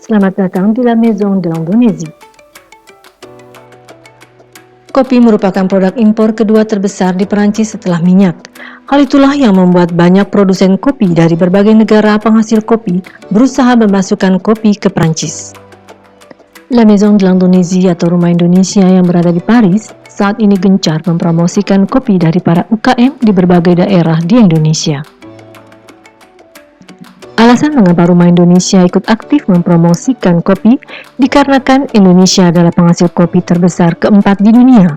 Selamat datang di La Maison de l'Indonésie. Kopi merupakan produk impor kedua terbesar di Perancis setelah minyak. Hal itulah yang membuat banyak produsen kopi dari berbagai negara penghasil kopi berusaha memasukkan kopi ke Perancis. La Maison de l'Indonésie atau Rumah Indonesia yang berada di Paris saat ini gencar mempromosikan kopi dari para UKM di berbagai daerah di Indonesia. Alasan mengapa Rumah Indonesia ikut aktif mempromosikan kopi dikarenakan Indonesia adalah penghasil kopi terbesar keempat di dunia.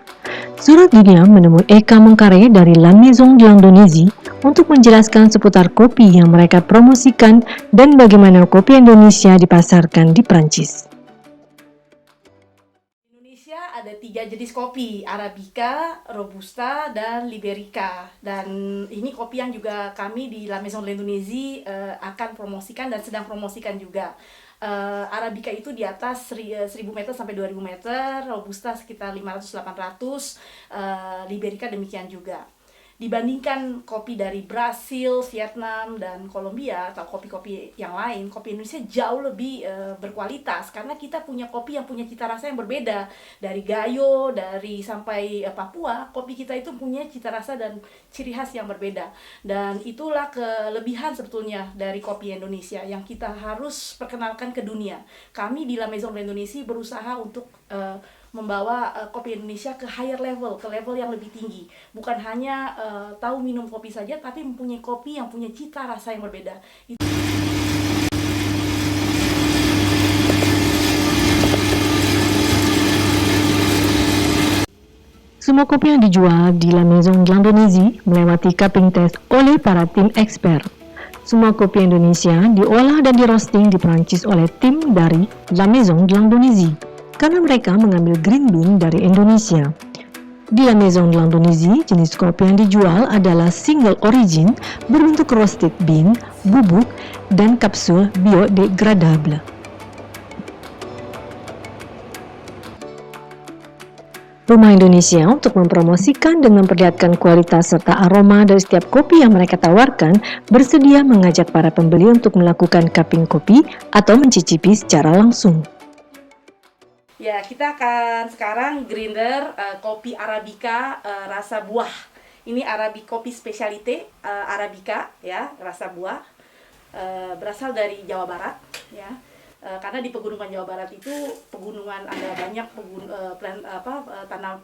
Surat Dunia menemui Eka Mengkare dari La Maison de l'Indonésie untuk menjelaskan seputar kopi yang mereka promosikan dan bagaimana kopi Indonesia dipasarkan di Prancis. Indonesia ada 3 jenis kopi, Arabica, Robusta, dan Liberica. Dan ini kopi yang juga kami di La Maison de l'Indonésie akan promosikan dan sedang promosikan juga. Arabica itu di atas 1000 meter sampai 2000 meter, Robusta sekitar 500-800, Liberica demikian juga. Dibandingkan kopi dari Brasil, Vietnam, dan Kolombia atau kopi-kopi yang lain, kopi Indonesia jauh lebih berkualitas karena kita punya kopi yang punya cita rasa yang berbeda. Dari Gayo, dari sampai Papua, kopi kita itu punya cita rasa dan ciri khas yang berbeda. Dan itulah kelebihan sebetulnya dari kopi Indonesia yang kita harus perkenalkan ke dunia. Kami di La Maison de l'Indonésie berusaha untuk membawa kopi Indonesia ke higher level, ke level yang lebih tinggi. Bukan hanya tahu minum kopi saja, tapi mempunyai kopi yang punya cita rasa yang berbeda. Semua kopi yang dijual di La Maison de l'Indonésie melewati cupping test oleh para tim expert. Semua kopi Indonesia diolah dan di-roasting di Prancis oleh tim dari La Maison de l'Indonésie karena mereka mengambil green bean dari Indonesia. Di La Maison de l'Indonésie, jenis kopi yang dijual adalah single origin berbentuk roasted bean, bubuk, dan kapsul biodegradable. Rumah Indonesia untuk mempromosikan dan memperlihatkan kualitas serta aroma dari setiap kopi yang mereka tawarkan bersedia mengajak para pembeli untuk melakukan cupping kopi atau mencicipi secara langsung. Ya, kita akan sekarang grinder kopi Arabica rasa buah. Ini Arabica kopi spesialite Arabica ya, rasa buah. Berasal dari Jawa Barat ya. Karena di pegunungan Jawa Barat itu pegunungan ada banyak tanam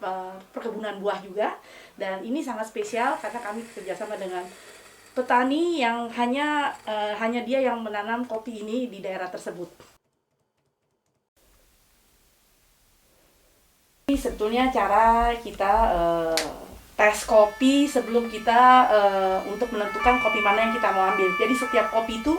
perkebunan buah juga, dan ini sangat spesial karena kami bekerjasama dengan petani yang hanya dia yang menanam kopi ini di daerah tersebut. Ini sebetulnya cara kita tes kopi sebelum kita untuk menentukan kopi mana yang kita mau ambil. Jadi setiap kopi itu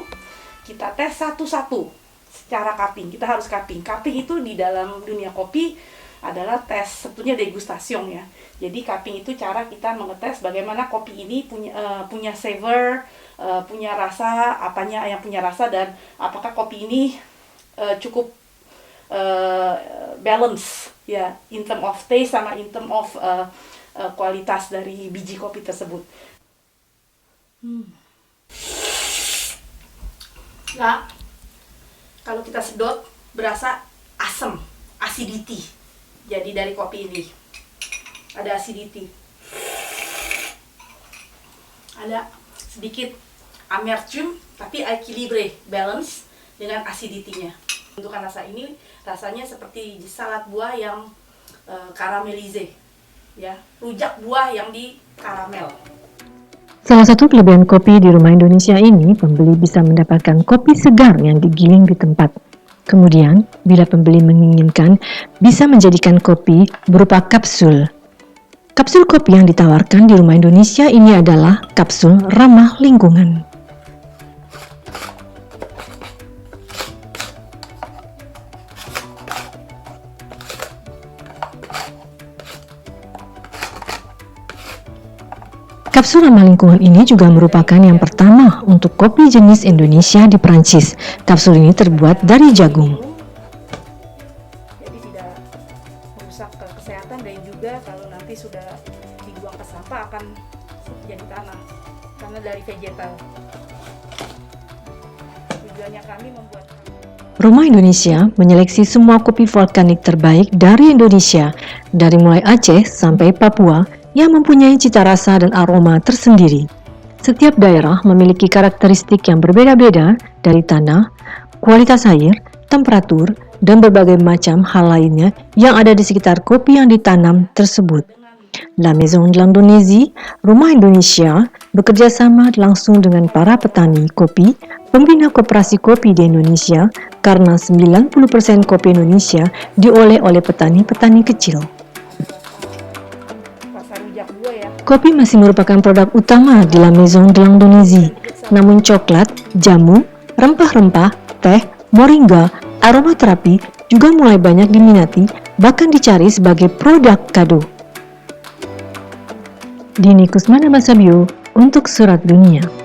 kita tes satu-satu secara cupping. Kita harus cupping. Cupping itu di dalam dunia kopi adalah tes sebetulnya degustasi ya. Jadi cupping itu cara kita mengetes bagaimana kopi ini punya savor, punya rasa, apanya yang punya rasa, dan apakah kopi ini cukup balance ya, in term of taste sama in term of kualitas dari biji kopi tersebut. Nah, kalau kita sedot berasa asam, acidity. Jadi dari kopi ini ada acidity, ada sedikit amertume tapi equilibre, balance dengan acidity-nya. Bentukan rasa ini rasanya seperti salad buah yang karamelize ya, rujak buah yang di karamel. Salah satu kelebihan kopi di Rumah Indonesia ini, pembeli bisa mendapatkan kopi segar yang digiling di tempat. Kemudian, bila pembeli menginginkan, bisa menjadikan kopi berupa kapsul. Kapsul kopi yang ditawarkan di Rumah Indonesia ini adalah kapsul ramah lingkungan. Kapsul ramah lingkungan ini juga merupakan yang pertama untuk kopi jenis Indonesia di Prancis. Kapsul ini terbuat dari jagung. Jadi tidak merusak kesehatan, dan juga kalau nanti sudah dibuang ke sampah akan jadi tanah karena dari vegetal. Tujuannya kami membuat Rumah Indonesia menyeleksi semua kopi vulkanik terbaik dari Indonesia, dari mulai Aceh sampai Papua yang mempunyai cita rasa dan aroma tersendiri. Setiap daerah memiliki karakteristik yang berbeda-beda dari tanah, kualitas air, temperatur, dan berbagai macam hal lainnya yang ada di sekitar kopi yang ditanam tersebut. La Maison de l'Indonésie, Rumah Indonesia, bekerja sama langsung dengan para petani kopi, pembina koperasi kopi di Indonesia, karena 90% kopi Indonesia diolah oleh petani-petani kecil. Rasa rujak gua ya. Kopi masih merupakan produk utama di La Maison de l'Indonésie, namun coklat, jamu, rempah-rempah, teh, moringa, aromaterapi juga mulai banyak diminati, bahkan dicari sebagai produk kado. Dini Kusmana Basabio untuk Surat Dunia.